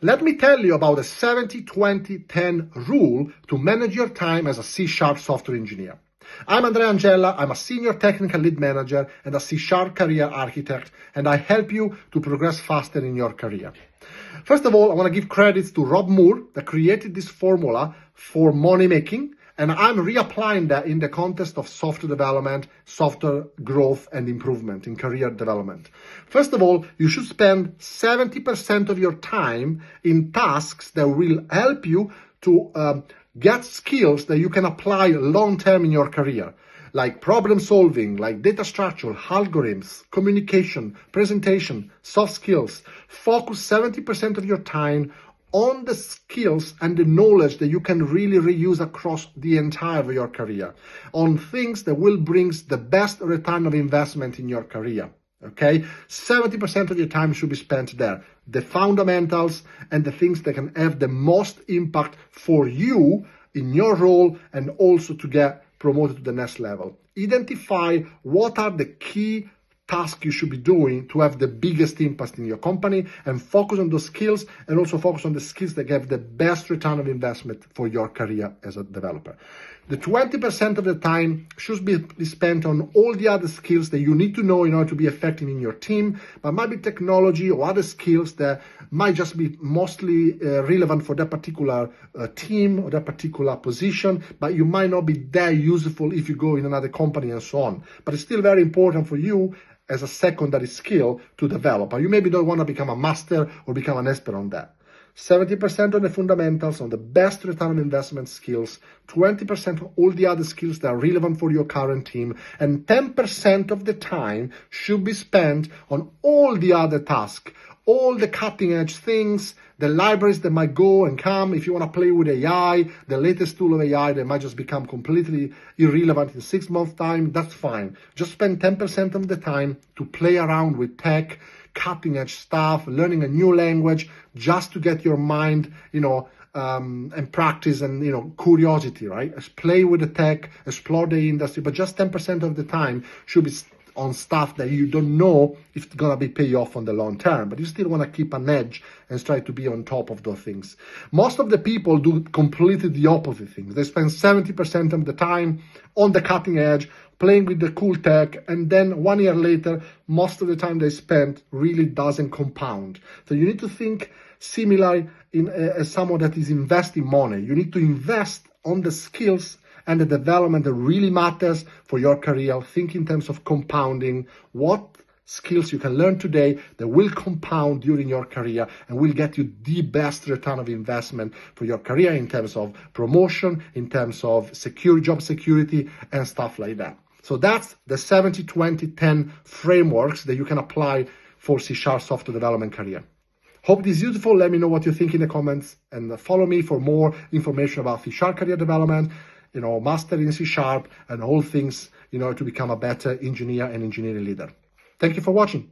Let me tell you about the 70-20-10 rule to manage your time as a C# software engineer. I'm Andrea Angella, I'm a senior technical lead manager and a C# career architect, and I help you to progress faster in your career. First of all, I want to give credits to Rob Moore that created this formula for money making, and I'm reapplying that in the context of software development, software growth and improvement in career development. First of all, you should spend 70% of your time in tasks that will help you to get skills that you can apply long-term in your career, like problem solving, like data structure, algorithms, communication, presentation, soft skills. Focus 70% of your time on the skills and the knowledge that you can really reuse across the entire of your career, on things that will bring the best return of investment in your career. Okay, 70% of your time should be spent there. The fundamentals and the things that can have the most impact for you in your role and also to get promoted to the next level. Identify what are the key tasks you should be doing to have the biggest impact in your company and focus on those skills, and also focus on the skills that give the best return of investment for your career as a developer. The 20% of the time should be spent on all the other skills that you need to know in order to be effective in your team, but might be technology or other skills that might just be mostly relevant for that particular team or that particular position, but you might not be that useful if you go in another company and so on. But it's still very important for you as a secondary skill to develop. You maybe don't want to become a master or become an expert on that. 70% on the fundamentals, on the best return on investment skills, 20% on all the other skills that are relevant for your current team, and 10% of the time should be spent on all the other tasks, all the cutting edge things, the libraries that might go and come. If you want to play with AI, the latest tool of AI that might just become completely irrelevant in 6 months' time, that's fine. Just spend 10% of the time to play around with tech, cutting edge stuff, learning a new language, just to get your mind, and practice and, curiosity, right? Play with the tech, explore the industry, but just 10% of the time should be on stuff that you don't know if it's gonna be pay off on the long term, but you still want to keep an edge and try to be on top of those things. Most of the people do completely the opposite things. They spend 70% of the time on the cutting edge, playing with the cool tech, and then 1 year later, most of the time they spend really doesn't compound. So you need to think similar as someone that is investing money. You need to invest on the skills and the development that really matters for your career. Think in terms of compounding. What skills you can learn today that will compound during your career and will get you the best return of investment for your career in terms of promotion, in terms of job security and stuff like that. So that's the 70-20-10 frameworks that you can apply for C# software development career. Hope this is useful. Let me know what you think in the comments, and follow me for more information about C# career development, mastering C# and all things, to become a better engineer and engineering leader. Thank you for watching.